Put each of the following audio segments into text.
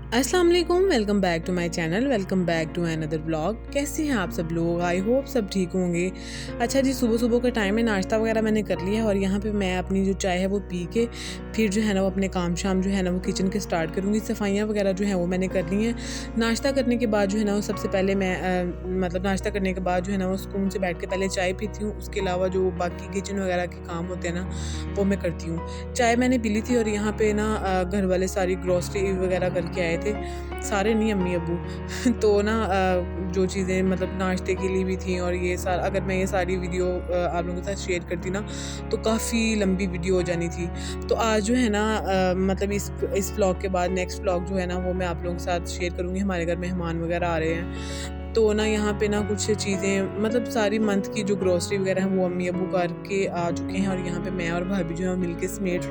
अस्सलाम वालेकुम, welcome back to my channel, welcome back to another vlog. कैसे हैं आप सब लोग? आई होप सब ठीक होंगे। अच्छा जी, सुबह सुबह का टाइम है, नाश्ता वगैरह मैंने कर लिया है और यहाँ पे मैं अपनी जो चाय है वो पी के फिर जो है ना वो अपने काम शाम जो है ना वो किचन के स्टार्ट करूँगी। सफाइयाँ वगैरह जो है वो मैंने कर ली हैं। नाश्ता करने के बाद जो है ना वो सबसे पहले मैं मतलब नाश्ता करने के बाद जो है ना वो सुकून से बैठ के पहले चाय पीती हूँ। उसके अलावा जो बाकी किचन वगैरह के काम होते हैं ना वो मैं करती हूँ। चाय मैंने पी ली थी और यहाँ पे ना घर वाले सारी ग्रॉसरी वगैरह करके आए थे, सारे नहीं, अम्मी अब्बू तो ना जो चीज़ें मतलब नाश्ते के लिए भी थी और ये सारा, अगर मैं ये सारी वीडियो आप लोगों के साथ शेयर करती ना तो काफ़ी लंबी वीडियो हो जानी थी। तो आज जो है ना मतलब इस व्लॉग के बाद नेक्स्ट व्लॉग जो है ना वो मैं आप लोगों के साथ शेयर करूँगी। हमारे घर मेहमान वगैरह आ रहे हैं तो ना यहाँ पे ना कुछ चीज़ें मतलब सारी मंथ की जो ग्रोसरी वगैरह है वो अम्मी अब्बू करके आ चुके हैं और यहाँ पे मैं और भाभी जो है मिल के समेट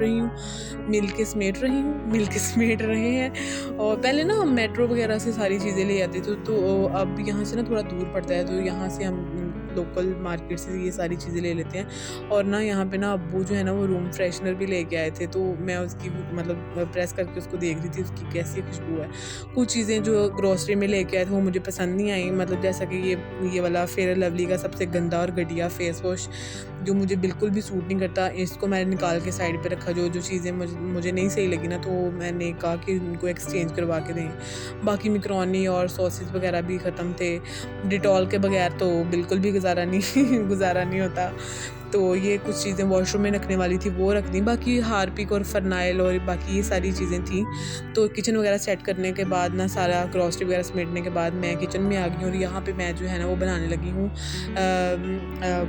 रहे हैं। और पहले ना हम मेट्रो वगैरह से सारी चीज़ें ले आते थे तो अब यहाँ से ना थोड़ा दूर पड़ता है तो यहाँ से हम लोकल मार्केट से ये सारी चीज़ें ले लेते हैं। और ना यहाँ पे ना अब्बू जो है ना वो रूम फ्रेशनर भी लेके आए थे तो मैं उसकी मतलब प्रेस करके उसको देख रही थी उसकी कैसी खुशबू है। कुछ चीज़ें जो ग्रोसरी में लेके आए थे वो मुझे पसंद नहीं आई, मतलब जैसा कि ये वाला फेयर लवली का सबसे गंदा और घटिया फेस वॉश जो मुझे बिल्कुल भी सूट नहीं करता, इसको मैंने निकाल के साइड पे रखा। जो चीज़ें मुझे नहीं सही लगी ना तो मैंने कहा कि इनको एक्सचेंज करवा के दें। बाकी मैकरोनी और सॉसेस वगैरह भी ख़त्म थे। डिटॉल के बगैर तो बिल्कुल भी गुजारा नहीं होता। तो ये कुछ चीज़ें वॉशरूम में रखने वाली थी वो रख दी, बाकी हार्पिक और फरनाइल और बाकी ये सारी चीज़ें थी। तो किचन वगैरह सेट करने के बाद ना सारा ग्रॉसरी वगैरह समेटने के बाद मैं किचन में आ गई हूँ और यहाँ पे मैं जो है ना वो बनाने लगी हूँ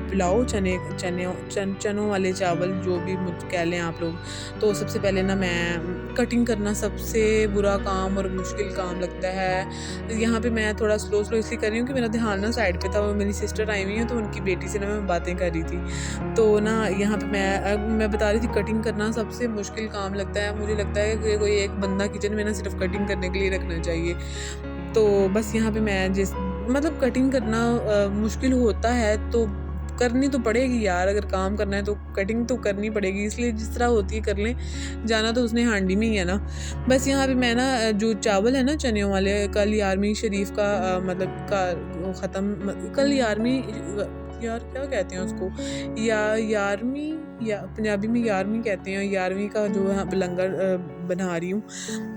पुलाव, चनों वाले चावल जो भी कह लें आप लोग। तो सबसे पहले ना मैं कटिंग करना सबसे बुरा काम और मुश्किल काम लगता है। यहाँ पे मैं थोड़ा स्लो इसलिए कर रही हूँ कि मेरा ध्यान ना साइड पे था, वो मेरी सिस्टर आई हुई है तो उनकी बेटी से ना मैं बातें कर रही थी। तो ना यहाँ पे मैं बता रही थी कटिंग करना सबसे मुश्किल काम लगता है। मुझे लगता है कि कोई एक बंदा किचन में ना सिर्फ कटिंग करने के लिए रखना चाहिए। तो बस यहाँ पे मैं मतलब कटिंग करना मुश्किल होता है तो करनी तो पड़ेगी यार, अगर काम करना है तो कटिंग तो करनी पड़ेगी, इसलिए जिस तरह होती है कर लें, जाना तो उसने हांडी में ही है ना। बस यहाँ पे मैं ना जो चावल है ना चनों वाले, कल यारमी शरीफ का मतलब का ख़त्म, कल यारमी यार क्या कहते हैं उसको, यारमी या पंजाबी में यारमी कहते हैं, यारवीं का जो है लंगर बना रही हूँ।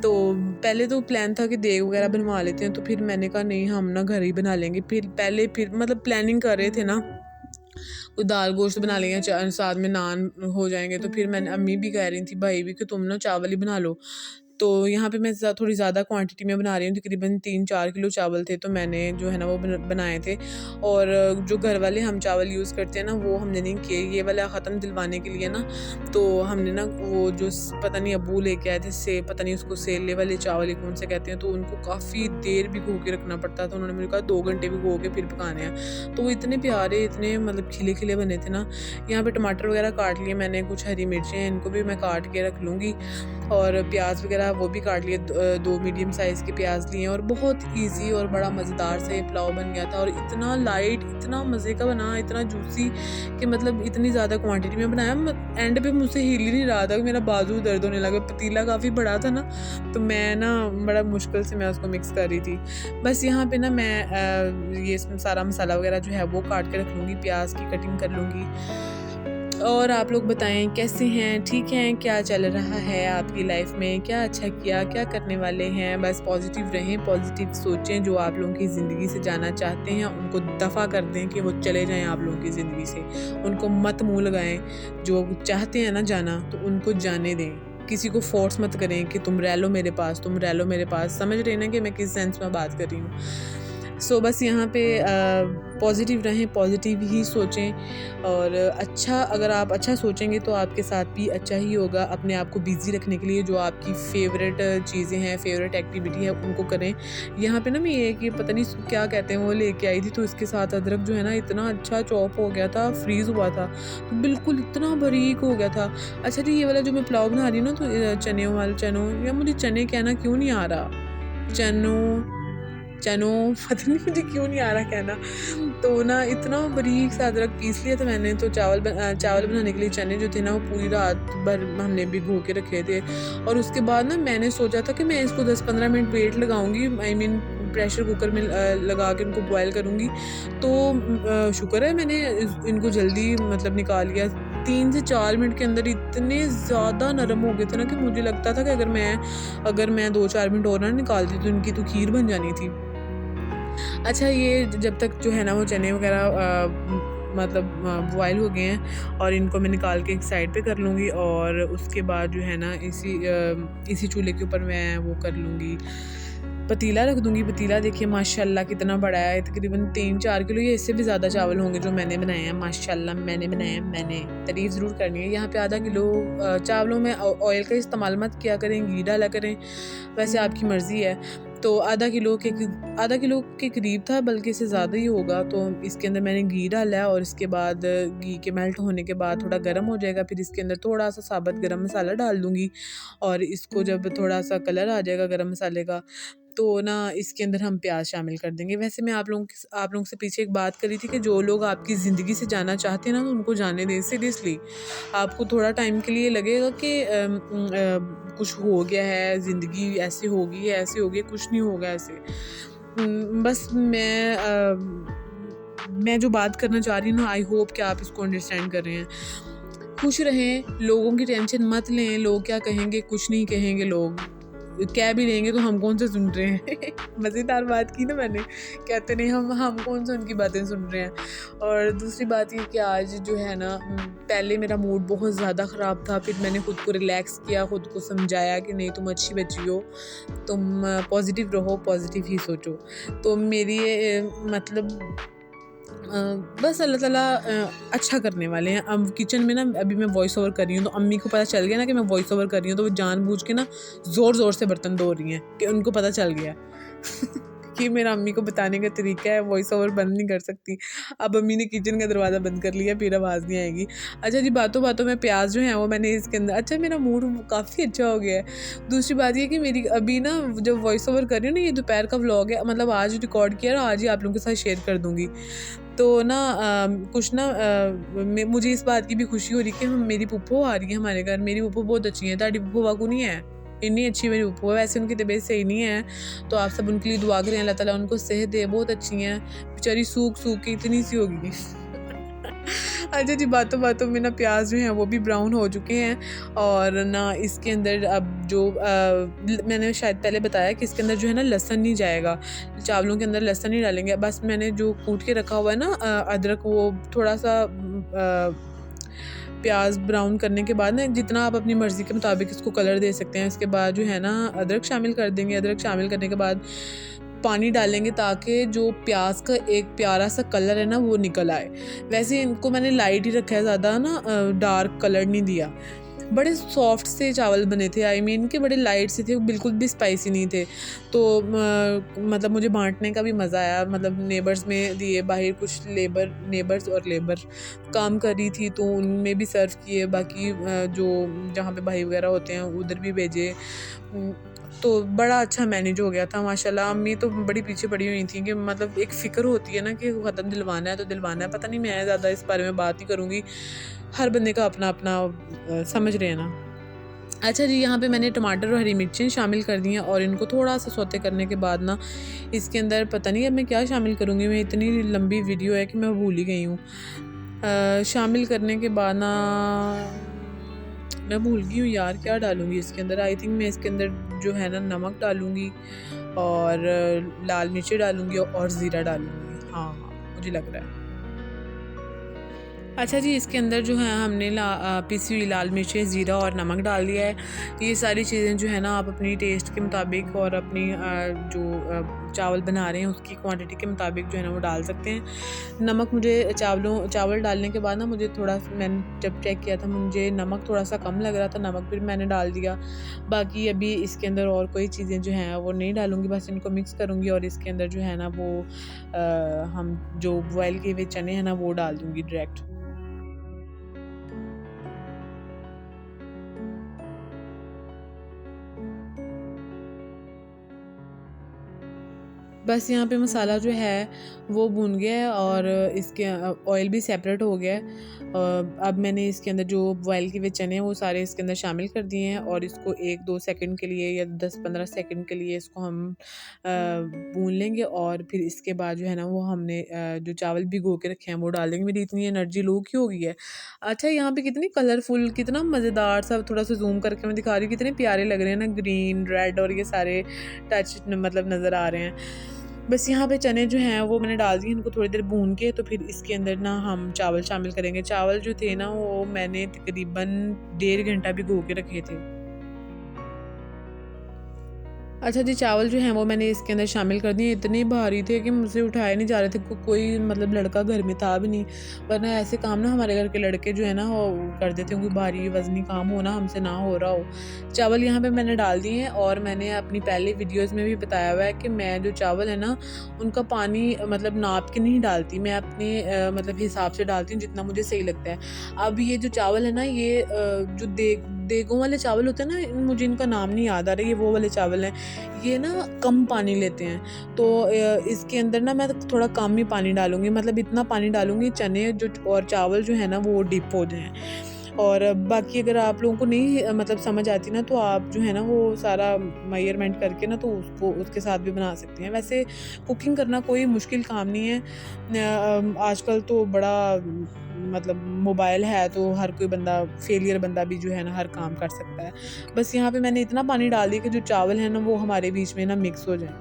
तो पहले तो प्लान था कि देग वगैरह बनवा लेते हैं तो फिर मैंने कहा नहीं, हम ना घर ही बना लेंगे। फिर मतलब प्लानिंग कर रहे थे ना, कोई दाल गोश्त बना लेंगे, साथ में नान हो जाएंगे। तो फिर मैंने, अम्मी भी कह रही थी भाई भी कि तुम ना चावल ही बना लो। तो यहाँ पे मैं थोड़ी ज़्यादा क्वांटिटी में बना रही हूँ, तकरीबन 3-4 किलो चावल थे तो मैंने जो है ना वो बनाए थे। और जो घर वाले हम चावल यूज़ करते हैं ना वो हमने नहीं किए, ये वाला ख़त्म दिलवाने के लिए ना तो हमने ना वो जो पता नहीं अब्बू लेके आए थे से, पता नहीं उसको सेले वाले चावल कौन से कहते हैं, तो उनको काफ़ी देर भिगो के रखना पड़ता था। उन्होंने मुझे कहा 2 घंटे भिगो के फिर पकाने हैं। तो वो इतने प्यारे, इतने मतलब खिले खिले बने थे ना। यहाँ पे टमाटर वगैरह काट लिए मैंने, कुछ हरी मिर्चें हैं इनको भी मैं काट के रख लूँगी और प्याज वगैरह वो भी काट लिए, 2 मीडियम साइज़ के प्याज लिए। और बहुत इजी और बड़ा मज़ेदार सा ये पुलाव बन गया था और इतना लाइट, इतना मज़े का बना, इतना जूसी कि मतलब इतनी ज़्यादा क्वांटिटी में बनाया। एंड पे मुझसे हिल ही नहीं रहा था कि मेरा बाजू दर्द होने लगा। पतीला काफ़ी बड़ा था ना तो मैं ना बड़ा मुश्किल से मैं उसको मिक्स कर रही थी। बस यहाँ पे ना मैं ये सारा मसाला वगैरह जो है वो काट के रख लूँगी, प्याज की कटिंग कर लूँगी। और आप लोग बताएं कैसे हैं, ठीक हैं? क्या चल रहा है आपकी लाइफ में? क्या अच्छा किया, क्या करने वाले हैं? बस पॉजिटिव रहें, पॉजिटिव सोचें। जो आप लोगों की ज़िंदगी से जाना चाहते हैं उनको दफ़ा कर दें कि वो चले जाएं आप लोगों की ज़िंदगी से, उनको मत मुँह लगाएं। जो चाहते हैं ना जाना तो उनको जाने दें, किसी को फोर्स मत करें कि तुम रह लो मेरे पास, तुम रह लो मेरे पास। समझ रहे ना कि मैं किस सेंस में बात कर रही हूँ। सो बस यहाँ पे पॉजिटिव रहें, पॉजिटिव ही सोचें। और अगर आप अच्छा सोचेंगे तो आपके साथ भी अच्छा ही होगा। अपने आप को बिज़ी रखने के लिए जो आपकी फ़ेवरेट चीज़ें हैं, फ़ेवरेट एक्टिविटी है उनको करें। यहाँ पे ना मैं ये कि पता नहीं इसको क्या कहते हैं वो लेके आई थी, तो इसके साथ अदरक जो है ना इतना अच्छा चॉप हो गया था, फ्रीज़ हुआ था तो बिल्कुल इतना बारीक हो गया था। अच्छा जी, ये वाला जो मैं पुलाव बना रही हूँ ना तो चनों या मुझे चने कहना क्यों नहीं आ रहा, चनों पता नहीं मुझे क्यों नहीं आ रहा कहना। तो ना इतना बारीक सा अदरक पीस लिया था मैंने। तो चावल बनाने के लिए चने जो थे ना वो पूरी रात भर हमने भिगो के रखे थे। और उसके बाद ना मैंने सोचा था कि मैं इसको 10-15 मिनट वेट लगाऊंगी, आई मीन प्रेशर कुकर में लगा के इनको बॉयल करूँगी। तो शुक्र है मैंने इनको जल्दी मतलब निकाल लिया। 3 से 4 मिनट के अंदर इतने ज़्यादा नरम हो गए थे ना कि मुझे लगता था कि अगर मैं 2-4 मिनट और ना निकालती तो इनकी तो खीर बन जानी थी। अच्छा, ये जब तक जो है ना वो चने वगैरह मतलब बॉयल हो गए हैं और इनको मैं निकाल के एक साइड पे कर लूँगी। और उसके बाद जो है ना इसी चूल्हे के ऊपर मैं वो कर लूँगी, पतीला रख दूँगी। पतीला देखिए माशाल्लाह कितना बड़ा है, तकरीबन 3-4 किलो या इससे भी ज़्यादा चावल होंगे जो मैंने बनाए हैं। माशाल्लाह मैंने बनाए हैं, मैंने तारीफ़ ज़रूर करनी है। यहाँ पे आधा किलो चावलों में ऑयल का इस्तेमाल मत किया करें, घी डाला करें, वैसे आपकी मर्ज़ी है। तो आधा किलो के करीब था, बल्कि इससे ज़्यादा ही होगा। तो इसके अंदर मैंने घी डाला है और इसके बाद घी के मेल्ट होने के बाद थोड़ा गर्म हो जाएगा, फिर इसके अंदर थोड़ा सा साबुत गरम मसाला डाल दूँगी। और इसको जब थोड़ा सा कलर आ जाएगा गरम मसाले का, तो ना इसके अंदर हम प्याज शामिल कर देंगे। वैसे मैं आप लोगों से पीछे एक बात करी थी कि जो लोग आपकी ज़िंदगी से जाना चाहते हैं ना, तो उनको जाने दें। सीरियसली आपको थोड़ा टाइम के लिए लगेगा कि कुछ हो गया है, ज़िंदगी ऐसे होगी, ऐसे हो गई, कुछ नहीं होगा ऐसे। बस मैं जो बात करना चाह रही हूँ ना, आई होप कि आप इसको अंडरस्टैंड कर रहे हैं। खुश रहें, लोगों की टेंशन मत लें। लोग क्या कहेंगे, कुछ नहीं कहेंगे लोग। कह भी लेंगे तो हम कौन से सुन रहे हैं। मज़ेदार बात की ना मैंने, कहते नहीं हम कौन से उनकी बातें सुन रहे हैं। और दूसरी बात ये कि आज जो है ना पहले मेरा मूड बहुत ज़्यादा ख़राब था, फिर मैंने ख़ुद को रिलैक्स किया, ख़ुद को समझाया कि नहीं तुम अच्छी बच्ची हो, तुम पॉजिटिव रहो, पॉजिटिव ही सोचो। तो मेरी मतलब बस अल्लाह ताला अच्छा करने वाले हैं। अब किचन में ना अभी मैं वॉइस ओवर कर रही हूँ, तो अम्मी को पता चल गया ना कि मैं वॉइस ओवर कर रही हूँ, तो वो जानबूझ के ना ज़ोर-ज़ोर से बर्तन धो रही हैं कि उनको पता चल गया। कि मेरा अम्मी को बताने का तरीका है, वॉइस ओवर बंद नहीं कर सकती। अब अम्मी ने किचन का दरवाज़ा बंद कर लिया, फिर आवाज़ नहीं आएगी। अच्छा जी, बातों-बातों में प्याज़ जो है वो मैंने इसके अंदर, अच्छा मेरा मूड काफ़ी अच्छा हो गया है। दूसरी बात ये कि मेरी अभी ना जब वॉइस ओवर कर रही हूँ ना, ये दोपहर का व्लॉग है, मतलब आज रिकॉर्ड किया और आज ही आप लोगों के साथ शेयर कर दूँगी। तो ना कुछ ना मुझे इस बात की भी खुशी हो रही कि मेरी पुप्पो आ रही है हमारे घर। मेरी पुप्पो बहुत अच्छी है, ताड़ी पुप्पो वाकू नहीं है, इतनी अच्छी मेरी पुप्पो है। वैसे उनकी तबीयत सही नहीं है, तो आप सब उनके लिए दुआ करें, अल्लाह ताला उनको सेहत दे। बहुत अच्छी हैं, बेचारी सूख के इतनी सी होगी। अच्छा जी, बातों में ना प्याज जो हैं वो भी ब्राउन हो चुके हैं। और ना इसके अंदर अब जो मैंने शायद पहले बताया कि इसके अंदर जो है ना लहसुन नहीं जाएगा, चावलों के अंदर लहसुन नहीं डालेंगे। बस मैंने जो कूट के रखा हुआ है ना अदरक, वो थोड़ा सा प्याज ब्राउन करने के बाद ना, जितना आप अपनी मर्ज़ी के मुताबिक इसको कलर दे सकते हैं। इसके बाद जो है ना अदरक शामिल कर देंगे। अदरक शामिल करने के बाद पानी डालेंगे ताकि जो प्याज का एक प्यारा सा कलर है ना वो निकल आए। वैसे इनको मैंने लाइट ही रखा है, ज़्यादा ना डार्क कलर नहीं दिया। बड़े सॉफ्ट से चावल बने थे, आई मीन कि बड़े लाइट से थे, बिल्कुल भी स्पाइसी नहीं थे। तो मतलब मुझे बांटने का भी मज़ा आया, मतलब नेबर्स में दिए, बाहर कुछ नेबर्स और लेबर काम कर रही थी तो उनमें भी सर्व किए, बाकी जो जहाँ पे भाई वगैरह होते हैं उधर भी भेजे। तो बड़ा अच्छा मैनेज हो गया था माशाल्लाह। अम्मी तो बड़ी पीछे पड़ी हुई थी कि मतलब एक फ़िक्र होती है ना कि ख़त्म दिलवाना है तो दिलवाना है। पता नहीं, मैं ज़्यादा इस बारे में बात नहीं करूँगी, हर बंदे का अपना समझ रहे हैं ना। अच्छा जी, यहाँ पे मैंने टमाटर और हरी मिर्चें शामिल कर दी हैं और इनको थोड़ा सा सौते करने के बाद ना इसके अंदर पता नहीं अब मैं क्या शामिल करूँगी, मैं इतनी लंबी वीडियो है कि मैं भूल ही गई हूँ। शामिल करने के बाद ना मैं भूल गई हूँ यार, क्या डालूँगी इसके अंदर। आई थिंक मैं इसके अंदर जो है ना नमक डालूँगी और लाल मिर्ची डालूँगी और ज़ीरा डालूँगी। हाँ, मुझे लग रहा है। अच्छा जी, इसके अंदर जो है हमने पिसी हुई लाल मिर्चें, ज़ीरा और नमक डाल दिया है। ये सारी चीज़ें जो है ना आप अपनी टेस्ट के मुताबिक और अपनी जो चावल बना रहे हैं उसकी क्वांटिटी के मुताबिक जो है ना वो डाल सकते हैं। नमक मुझे चावल डालने के बाद ना मुझे थोड़ा, मैंने जब चेक किया था मुझे नमक थोड़ा सा कम लग रहा था, नमक फिर मैंने डाल दिया। बाकी अभी इसके अंदर और कोई चीज़ें जो हैं वो नहीं डालूँगी, बस इनको मिक्स करूँगी और इसके अंदर जो है ना वो हम जो बॉयल किए हुए चने हैं ना वो डाल दूँगी डायरेक्ट। बस यहाँ पे मसाला जो है वो भून गया है और इसके ऑयल भी सेपरेट हो गया है। अब मैंने इसके अंदर जो बॉयल किए हुए चने हैं वो सारे इसके अंदर शामिल कर दिए हैं और इसको 1-2 सेकंड के लिए या 10-15 सेकंड के लिए इसको हम भून लेंगे और फिर इसके बाद जो है ना वो हमने जो चावल भिगो के रखे हैं वो डाल देंगे। मेरी इतनी एनर्जी लो की हो गई है। अच्छा, यहाँ पे कितनी कलरफुल, कितना मज़ेदार सा, थोड़ा सा जूम करके मैं दिखा रही हूँ, कितने प्यारे लग रहे हैं ना, ग्रीन, रेड और ये सारे टच मतलब नज़र आ रहे हैं। बस यहाँ पे चने जो हैं वो मैंने डाल दिए, इनको थोड़ी देर भून के तो फिर इसके अंदर ना हम चावल शामिल करेंगे। चावल जो थे ना वो मैंने तकरीबन 1.5 घंटा भिगो के रखे थे। अच्छा जी, चावल जो हैं वो मैंने इसके अंदर शामिल कर दिए। इतने भारी थे कि मुझसे उठाए नहीं जा रहे थे। कोई मतलब लड़का घर में था भी नहीं, वरना ऐसे काम ना हमारे घर के लड़के जो है ना वो कर देते हैं, कोई भारी वज़नी काम हो ना हमसे ना हो रहा हो। चावल यहाँ पे मैंने डाल दिए हैं और मैंने अपनी पहले वीडियोज़ में भी बताया हुआ है कि मैं जो चावल है ना उनका पानी मतलब नाप के नहीं डालती, मैं अपने मतलब हिसाब से डालती हूँ जितना मुझे सही लगता है। अब ये जो चावल है ना ये जो देगों वाले चावल होते हैं ना, मुझे इनका नाम नहीं याद आ रहा, ये वो वाले चावल हैं। ये ना कम पानी लेते हैं, तो इसके अंदर ना मैं थोड़ा कम ही पानी डालूँगी, मतलब इतना पानी डालूँगी चने जो और चावल जो है ना वो डिप हो जाएँ। और बाकी अगर आप लोगों को नहीं मतलब समझ आती ना तो आप जो है ना वो सारा मेजरमेंट करके ना तो उसको उसके साथ भी बना सकते हैं। वैसे कुकिंग करना कोई मुश्किल काम नहीं है। आजकल तो बड़ा मतलब मोबाइल है तो हर कोई बंदा, फेलियर बंदा भी जो है ना हर काम कर सकता है। बस यहाँ पे मैंने इतना पानी डाल दिया कि जो चावल है ना वो हमारे बीच में ना मिक्स हो जाए।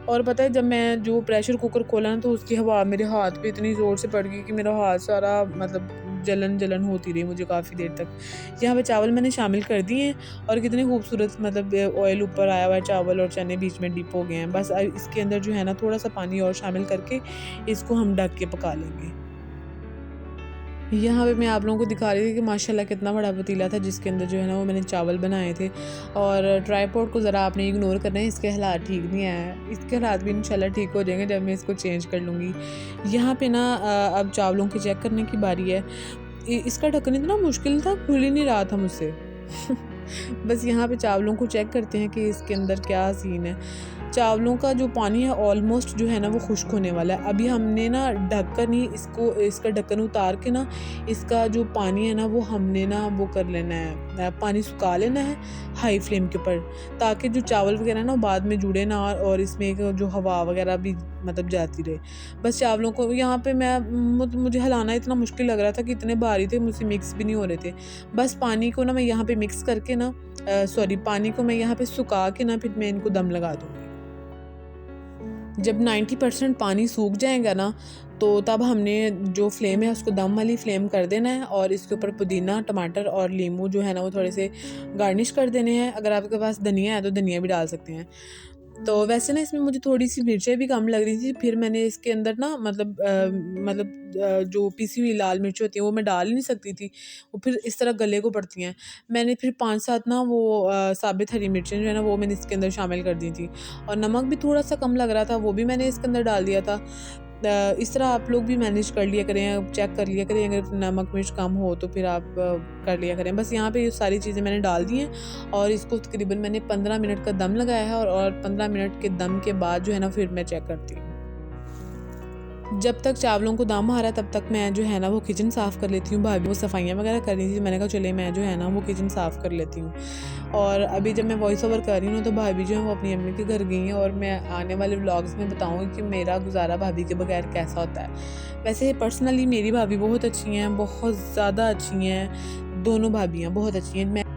और पता है, जब मैं जो प्रेशर कुकर खोला ना तो उसकी हवा मेरे हाथ पे इतनी ज़ोर से पड़ गई कि मेरा हाथ सारा मतलब जलन होती रही मुझे काफ़ी देर तक। यहाँ पे चावल मैंने शामिल कर दिए हैं और कितने खूबसूरत मतलब ऑयल ऊपर आया हुआ है, चावल और चने बीच में डिप हो गए हैं। बस अब इसके अंदर जो है ना थोड़ा सा पानी और शामिल करके इसको हम ढक के पका लेंगे। यहाँ पे मैं आप लोगों को दिखा रही थी कि माशाल्लाह कितना बड़ा पतीला था जिसके अंदर जो है ना वो मैंने चावल बनाए थे। और ट्राइपॉड को ज़रा आपने इग्नोर करना है, इसके हालात ठीक नहीं आए, इसके हालात भी इंशाल्लाह ठीक हो जाएंगे जब मैं इसको चेंज कर लूँगी। यहाँ पे ना अब चावलों की चेक करने की बारी है। इसका ढक्कन इतना मुश्किल था, खुल ही नहीं रहा था मुझसे। बस यहाँ पे चावलों को चेक करते हैं कि इसके अंदर क्या सीन है। चावलों का जो पानी है ऑलमोस्ट जो है ना वो खुश्क होने वाला है। अभी हमने ना ढक्कन ही इसका ढक्कन उतार के ना इसका जो पानी है ना वो हमने ना वो कर लेना है, पानी सुखा लेना है हाई फ्लेम के ऊपर, ताकि जो चावल वगैरह ना बाद में जुड़े ना और इसमें एक जो हवा वगैरह भी मतलब जाती रहे। बस चावलों को यहाँ पे मुझे हिलाना इतना मुश्किल लग रहा था कि इतने भारी थे, मुझसे मिक्स भी नहीं हो रहे थे। बस पानी को ना मैं यहाँ पे मिक्स करके ना पानी को मैं यहाँ पे सुखा के ना फिर मैं इनको दम लगा दूँगी। जब 90% पानी सूख जाएगा ना तो तब हमने जो फ्लेम है उसको दम वाली फ्लेम कर देना है और इसके ऊपर पुदीना, टमाटर और नींबू जो है ना वो थोड़े से गार्निश कर देने हैं। अगर आपके पास धनिया है तो धनिया भी डाल सकते हैं। तो वैसे ना इसमें मुझे थोड़ी सी मिर्चें भी कम लग रही थी, फिर मैंने इसके अंदर ना जो पिसी हुई लाल मिर्च होती है वो मैं डाल ही नहीं सकती थी, वो फिर इस तरह गले को पड़ती हैं। मैंने फिर 5-7 ना वो साबित हरी मिर्चें जो है ना वो मैंने इसके अंदर शामिल कर दी थी और नमक भी थोड़ा सा कम लग रहा था, वो भी मैंने इसके अंदर डाल दिया था। इस तरह आप लोग भी मैनेज कर लिया करें, चेक कर लिया करें, अगर नमक मिर्च कम हो तो फिर आप कर लिया करें। बस यहाँ पे ये सारी चीज़ें मैंने डाल दी हैं और इसको तकरीबन मैंने 15 मिनट का दम लगाया है और 15 मिनट के दम के बाद जो है ना फिर मैं चेक करती हूँ। जब तक चावलों को दम आ रहा है तब तक मैं जो है ना वो किचन साफ़ कर लेती हूँ। भाभी वो सफाइयाँ वगैरह कर रही थी, मैंने कहा चले मैं जो है ना वो किचन साफ़ कर लेती हूँ। और अभी जब मैं वॉइस ओवर कर रही हूँ तो भाभी जो है वो अपनी अम्मी के घर गई हैं और मैं आने वाले व्लॉग्स में बताऊँगी कि मेरा गुजारा भाभी के बगैर कैसा होता है। वैसे पर्सनली मेरी भाभी बहुत अच्छी हैं, बहुत ज़्यादा अच्छी हैं, दोनों भाभियाँ बहुत अच्छी हैं।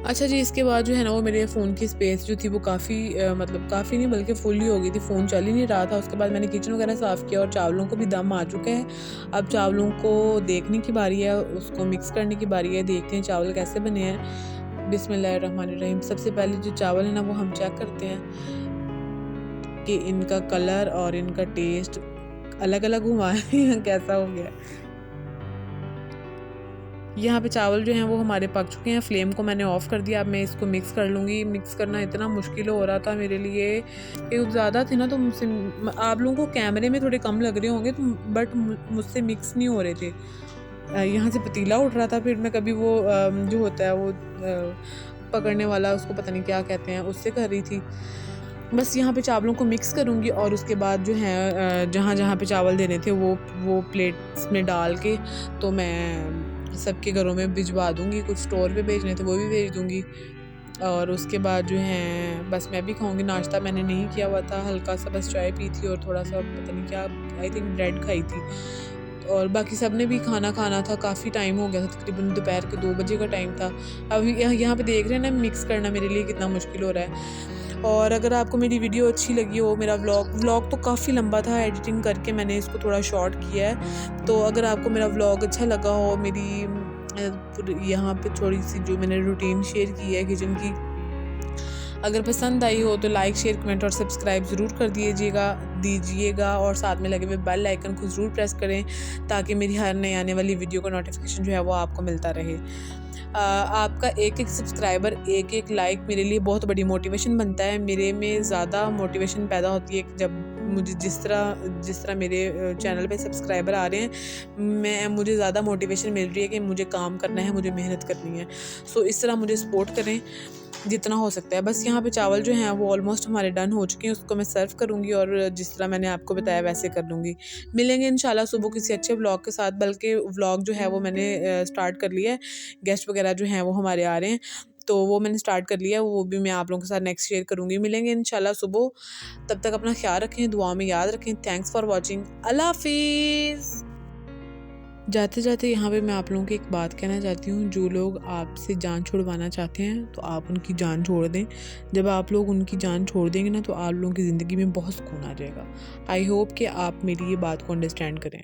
अच्छा जी, इसके बाद जो है ना वो मेरे फ़ोन की स्पेस जो थी वो काफ़ी मतलब काफ़ी नहीं बल्कि फुल ही हो गई थी, फ़ोन चल ही नहीं रहा था। उसके बाद मैंने किचन वगैरह साफ़ किया और चावलों को भी दम आ चुके हैं। अब चावलों को देखने की बारी है, उसको मिक्स करने की बारी है, देखते हैं चावल कैसे बने हैं। बिस्मिल्लाहिर्रहमानिर्रहीम। सबसे पहले जो चावल है ना वो हम चेक करते हैं कि इनका कलर और इनका टेस्ट अलग अलग हुआ है कैसा हो गया। यहाँ पे चावल जो हैं वो हमारे पक चुके हैं, फ्लेम को मैंने ऑफ़ कर दिया। अब मैं इसको मिक्स कर लूँगी। मिक्स करना इतना मुश्किल हो रहा था मेरे लिए कि ज़्यादा थे ना तो मुझसे, आप लोगों को कैमरे में थोड़े कम लग रहे होंगे तो बट मुझसे मिक्स नहीं हो रहे थे। यहाँ से पतीला उठ रहा था, फिर मैं कभी वो जो होता है वो पकड़ने वाला, उसको पता नहीं क्या कहते हैं, उससे कर रही थी। बस यहाँ पे चावलों को मिक्स करूँगी और उसके बाद जो है जहाँ जहाँ पे चावल देने थे वो प्लेट्स में डाल के तो मैं सबके घरों में भिजवा दूँगी। कुछ स्टोर पे भेजने थे वो भी भेज दूँगी। और उसके बाद जो है बस मैं भी खाऊँगी। नाश्ता मैंने नहीं किया हुआ था, हल्का सा बस चाय पी थी और थोड़ा सा पता नहीं क्या, आई थिंक ब्रेड खाई थी। और बाकी सब ने भी खाना खाना था, काफ़ी टाइम हो गया था, तकरीबन दोपहर के 2 बजे का टाइम था। अब यहाँ पे देख रहे हैं ना, मिक्स करना मेरे लिए कितना मुश्किल हो रहा है। और अगर आपको मेरी वीडियो अच्छी लगी हो, मेरा व्लॉग तो काफ़ी लंबा था, एडिटिंग करके मैंने इसको थोड़ा शॉर्ट किया है। तो अगर आपको मेरा व्लॉग अच्छा लगा हो, मेरी यहाँ पे थोड़ी सी जो मैंने रूटीन शेयर की है किचन की, अगर पसंद आई हो तो लाइक, शेयर, कमेंट और सब्सक्राइब ज़रूर कर दीजिएगा और साथ में लगे हुए बेल आइकन को ज़रूर प्रेस करें ताकि मेरी हर नई आने वाली वीडियो का नोटिफिकेशन जो है वो आपको मिलता रहे। आपका एक सब्सक्राइबर, एक लाइक मेरे लिए बहुत बड़ी मोटिवेशन बनता है। मेरे में ज़्यादा मोटिवेशन पैदा होती है जब मुझे जिस तरह मेरे चैनल पे सब्सक्राइबर आ रहे हैं, मुझे ज़्यादा मोटिवेशन मिल रही है कि मुझे काम करना है, मुझे मेहनत करनी है। सो इस तरह मुझे सपोर्ट करें जितना हो सकता है। बस यहाँ पे चावल जो हैं वो ऑलमोस्ट हमारे डन हो चुके हैं, उसको मैं सर्व करूँगी और जिस तरह मैंने आपको बताया वैसे कर लूँगी। मिलेंगे इंशाल्लाह सुबह किसी अच्छे व्लॉग के साथ, बल्कि व्लॉग जो है वो मैंने स्टार्ट कर लिया है। गेस्ट वगैरह जो हैं वो हमारे आ रहे हैं, तो वो मैंने स्टार्ट कर लिया है, वो भी मैं आप लोगों के साथ नेक्स्ट शेयर करूँगी। मिलेंगे इंशाल्लाह सुबह, तब तक अपना ख्याल रखें, दुआ में याद रखें। थैंक्स फॉर वॉचिंग, अल्लाह हाफिज़। जाते जाते यहाँ पे मैं आप लोगों को एक बात कहना चाहती हूँ, जो लोग आपसे जान छुड़वाना चाहते हैं तो आप उनकी जान छोड़ दें। जब आप लोग उनकी जान छोड़ देंगे ना तो आप लोगों की ज़िंदगी में बहुत सुकून आ जाएगा। आई होप कि आप मेरी ये बात को अंडरस्टैंड करें।